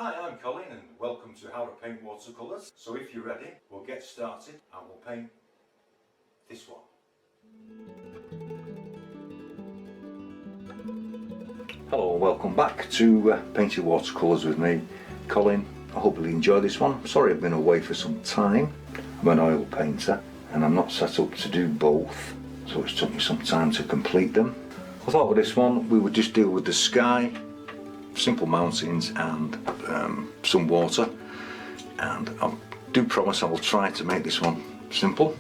Hi, I'm Colin and welcome to How to Paint Watercolors. So if you're ready, we'll get started and we'll paint this one. Hello and welcome back to Painting Watercolors with me, Colin. I hope you enjoy this one. Sorry I've been away for some time. I'm an oil painter and I'm not set up to do both, so it's took me some time to complete them. I thought with this one we would just deal with the sky, simple mountains and some water, and I do promise I will try to make this one simple.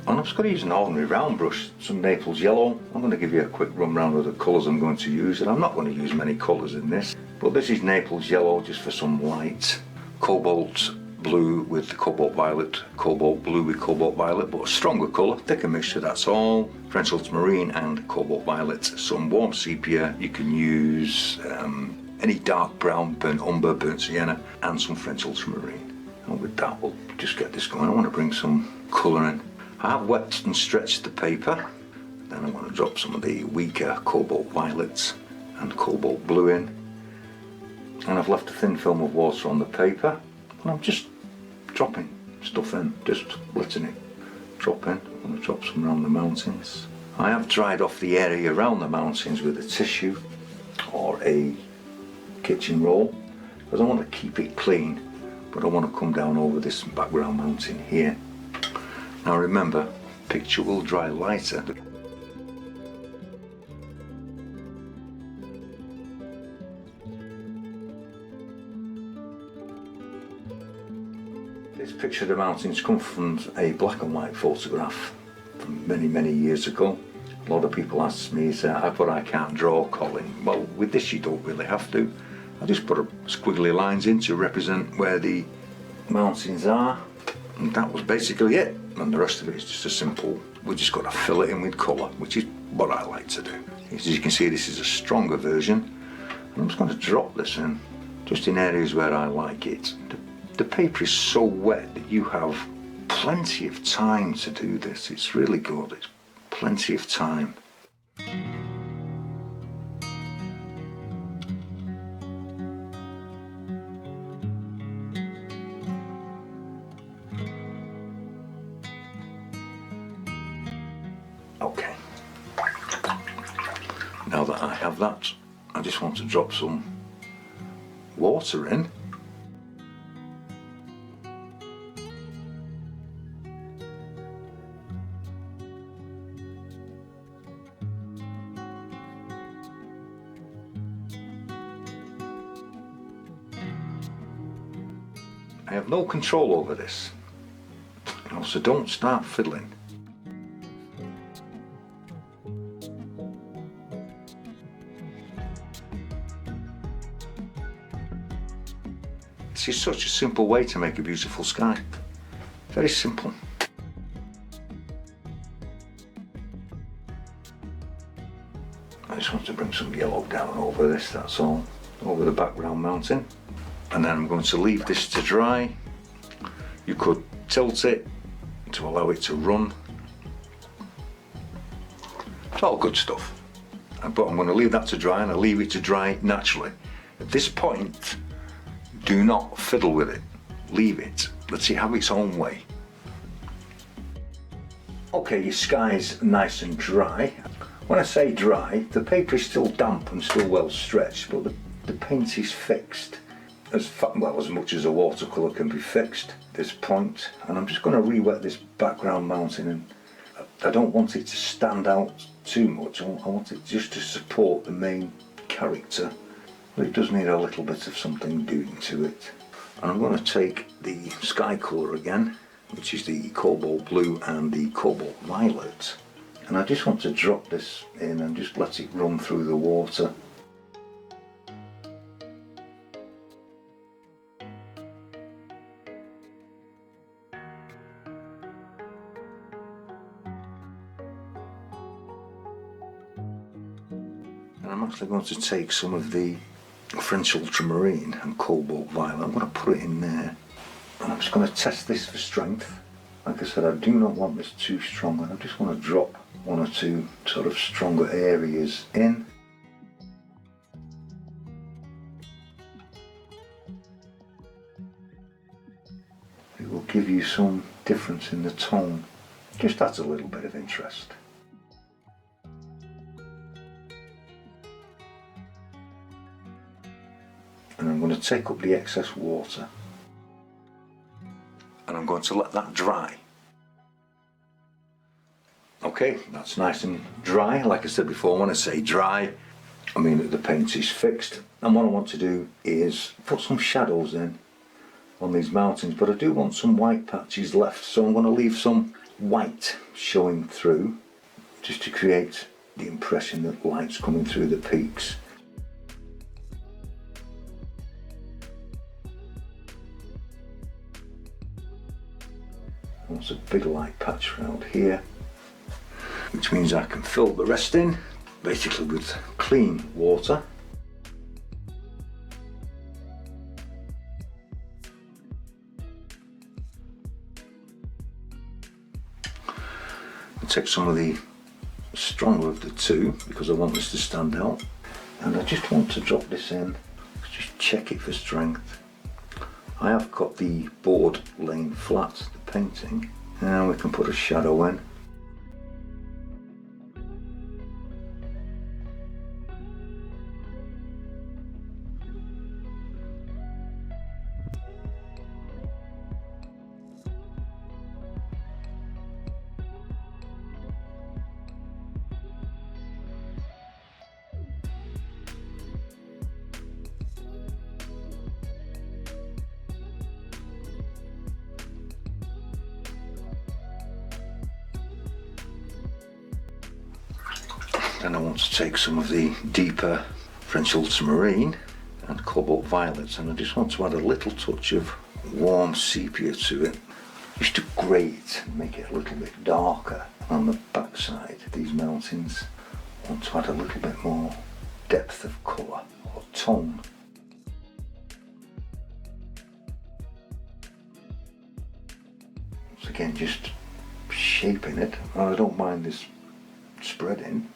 And I'm just going to use an ordinary round brush, some Naples yellow. I'm going to give you a quick run round of the colours I'm going to use, and I'm not going to use many colours in this, but this is Naples yellow just for some light, cobalt blue with the cobalt violet, cobalt blue with cobalt violet, but a stronger colour, thicker mixture, that's all. French ultramarine and cobalt violet, some warm sepia. You can use any dark brown, burnt umber, burnt sienna, and some French ultramarine. And with that we'll just get this going. I want to bring some colour in. I have wet and stretched the paper, then I'm going to drop some of the weaker cobalt violets and cobalt blue in, and I've left a thin film of water on the paper, and I'm just dropping stuff in, just letting it drop in. I'm going to drop some around the mountains. I have dried off the area around the mountains with a tissue or a kitchen roll, because I want to keep it clean, but I want to come down over this background mountain here. Now remember, picture will dry lighter. This picture of the mountains comes from a black and white photograph from many years ago. A lot of people ask me, but I can't draw, Colin. Well, with this you don't really have to. I just put squiggly lines in to represent where the mountains are, and that was basically it. And the rest of it is just a simple, we just got to fill it in with colour, which is what I like to do. As you can see, this is a stronger version, and I'm just going to drop this in, just in areas where I like it. The paper is so wet that you have plenty of time to do this. It's really good, it's plenty of time. Okay, now that I have that, I just want to drop some water in. I have no control over this, so don't start fiddling. This is such a simple way to make a beautiful sky. Very simple. I just want to bring some yellow down over this, that's all, over the background mountain. And then I'm going to leave this to dry. You could tilt it to allow it to run. It's all good stuff. But I'm going to leave that to dry, and I'll leave it to dry naturally. At this point, do not fiddle with it. Leave it. Let it have its own way. Okay, your sky's nice and dry. When I say dry, the paper is still damp and still well stretched, but the paint is fixed. As much as a watercolour can be fixed at this point. And I'm just going to re-wet this background mountain, and I don't want it to stand out too much. I want it just to support the main character, but it does need a little bit of something doing to it. And I'm going to take the sky colour again, which is the cobalt blue and the cobalt violet, and I just want to drop this in and just let it run through the water. And I'm actually going to take some of the French ultramarine and cobalt violet. I'm going to put it in there, and I'm just going to test this for strength. Like I said, I do not want this too strong, and I just want to drop one or two sort of stronger areas in. it will give you some difference in the tone. Just adds a little bit of interest. And I'm going to take up the excess water and I'm going to let that dry. Okay, that's nice and dry. Like I said before, when I say dry, I mean that the paint is fixed. And what I want to do is put some shadows in on these mountains, but I do want some white patches left, so I'm going to leave some white showing through just to create the impression that light's coming through the peaks. There's a big light patch around here, which means I can fill the rest in basically with clean water. I'll take some of the stronger of the two because I want this to stand out, and I just want to drop this in, just check it for strength. I have got the board laying flat, the painting, and we can put a shadow in. Then I want to take some of the deeper French ultramarine and cobalt violets, and I just want to add a little touch of warm sepia to it, just to grey it and make it a little bit darker. On the back side of these mountains, I want to add a little bit more depth of colour or tone. So again, just shaping it, and I don't mind this spreading.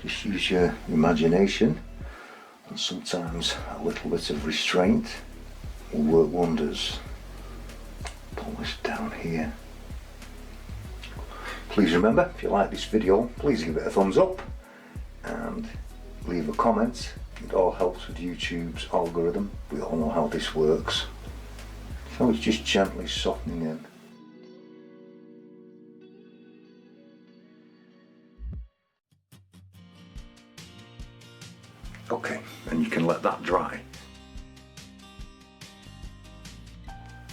Just use your imagination, and sometimes a little bit of restraint will work wonders. Pull this down here. Please remember, if you like this video, please give it a thumbs up and leave a comment. It all helps with YouTube's algorithm. We all know how this works. So it's just gently softening in. Okay, and you can let that dry.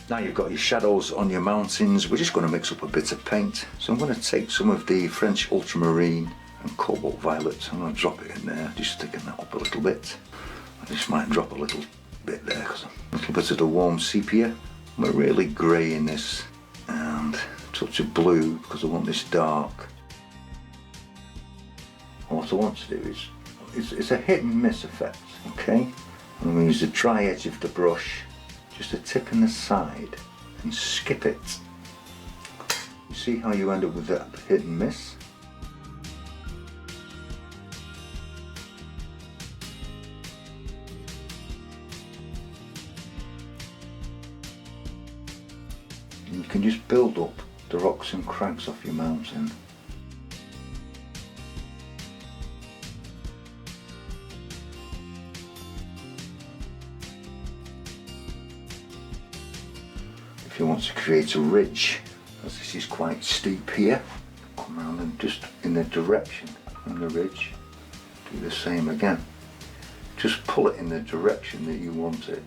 Now you've got your shadows on your mountains, we're just going to mix up a bit of paint. So I'm going to take some of the French ultramarine and cobalt violet. I'm going to drop it in there, just thicken that up a little bit. I just might drop a little bit there, because a little bit of the warm sepia. We're really grey in this, and a touch of blue because I want this dark. And what I want to do is, it's a hit and miss effect, okay? I'm going to use the dry edge of the brush, just a tip in the side, and skip it. You see how you end up with that hit and miss? And you can just build up the rocks and crags off your mountain. If you want to create a ridge, as this is quite steep here, come around and just in the direction from the ridge, do the same again. Just pull it in the direction that you want it.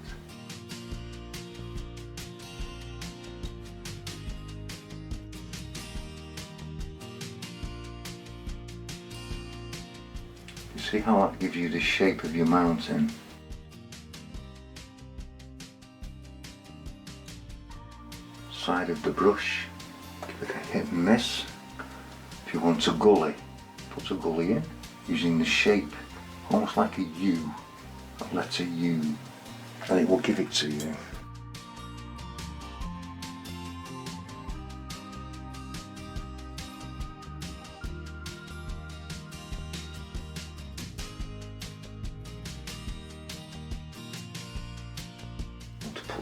You see how that gives you the shape of your mountain? Side of the brush, give it a hit and miss. If you want a gully, put a gully in using the shape almost like a U, a letter U, and it will give it to you.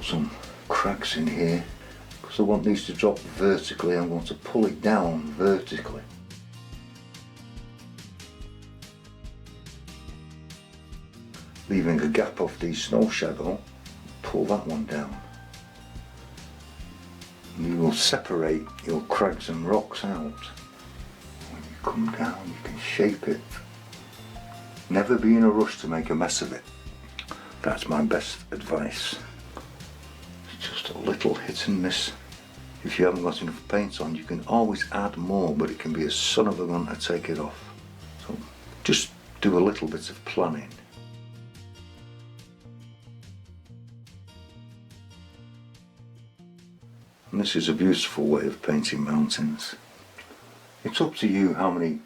put some crags in here. Because I want these to drop vertically, I'm going to pull it down vertically. Leaving a gap off the snow shadow, pull that one down. And you will separate your crags and rocks out. When you come down, you can shape it. Never be in a rush to make a mess of it. That's my best advice. It's just a little hit and miss. If you haven't got enough paint on, you can always add more, but it can be a son of a gun to take it off. So just do a little bit of planning. And this is a beautiful way of painting mountains. It's up to you how many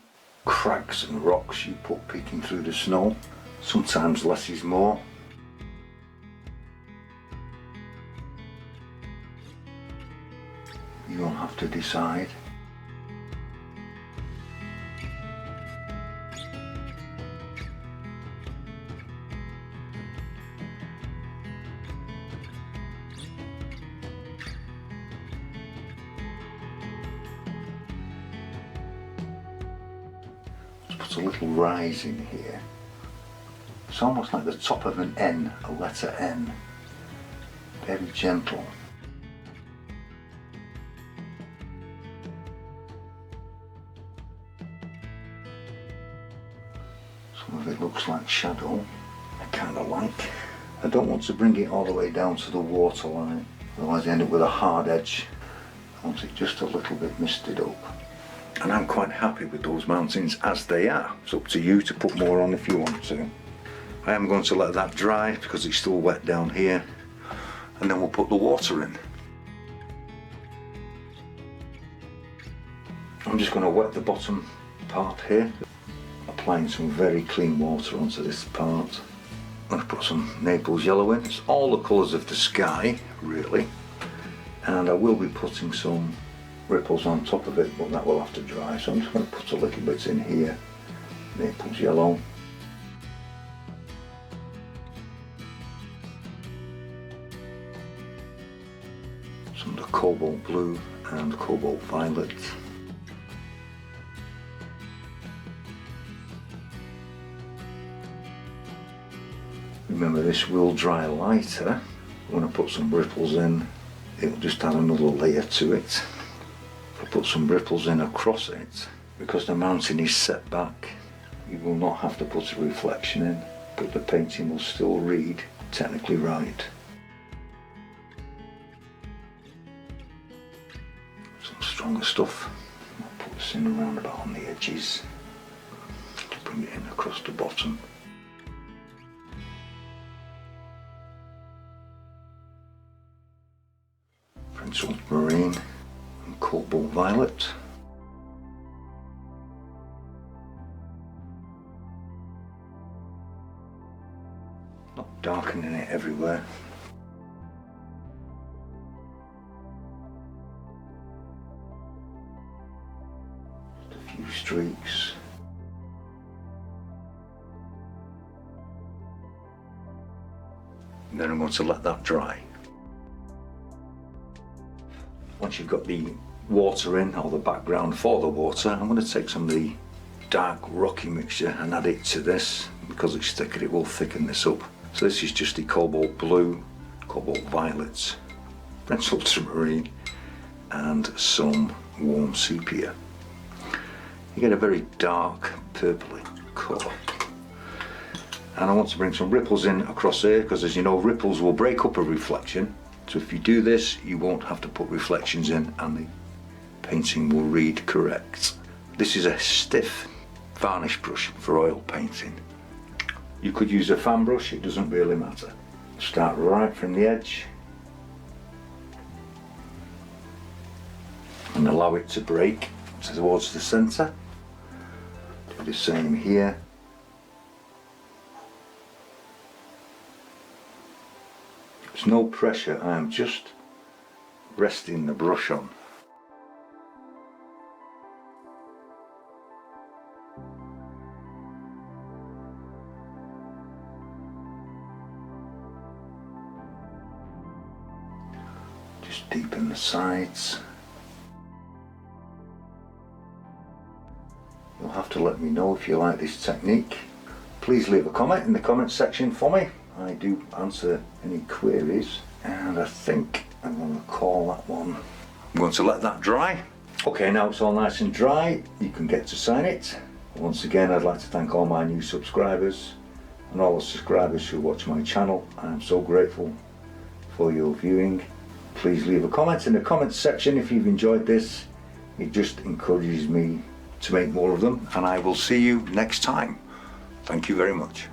crags and rocks you put peeking through the snow. Sometimes less is more. You'll have to decide. Put a little rise in here. It's almost like the top of an N, a letter N. Very gentle. Some of it looks like shadow. I kind of like. I don't want to bring it all the way down to the water line, otherwise I end up with a hard edge. I want it just a little bit misted up. And I'm quite happy with those mountains as they are. It's up to you to put more on if you want to. I am going to let that dry because it's still wet down here, and then we'll put the water in. I'm just going to wet the bottom part here, applying some very clean water onto this part. I'm going to put some Naples yellow in. It's all the colours of the sky, really. And I will be putting some ripples on top of it, but that will have to dry, so I'm just going to put a little bit in here. Naples yellow, some of the cobalt blue and cobalt violet, remember this will dry lighter. When I put some ripples in, it'll just add another layer to it. If I put some ripples in across it, because the mountain is set back, you will not have to put a reflection in, but the painting will still read technically right. Some stronger stuff. I'll put this in around about on the edges to bring it in across the bottom. French ultramarine and cobalt violet. Not darkening it everywhere. Just a few streaks. And then I'm going to let that dry. Once you've got the water in, or the background for the water, I'm going to take some of the dark rocky mixture and add it to this. Because it's thicker, it will thicken this up. So this is just the cobalt blue, cobalt violet, French ultramarine, and some warm sepia. You get a very dark purpley colour. And I want to bring some ripples in across here, because as you know, ripples will break up a reflection. So if you do this, you won't have to put reflections in and the painting will read correct. This is a stiff varnish brush for oil painting. You could use a fan brush, it doesn't really matter. Start right from the edge and allow it to break towards the centre. Do the same here. There's no pressure, I am just resting the brush on. Just deepen the sides. You'll have to let me know if you like this technique. Please leave a comment in the comment section for me. I do answer any queries, and I think I'm going to call that one. I'm going to let that dry. Okay, now it's all nice and dry, you can get to sign it. Once again, I'd like to thank all my new subscribers and all the subscribers who watch my channel. I'm so grateful for your viewing. Please leave a comment in the comments section if you've enjoyed this. It just encourages me to make more of them, and I will see you next time. Thank you very much.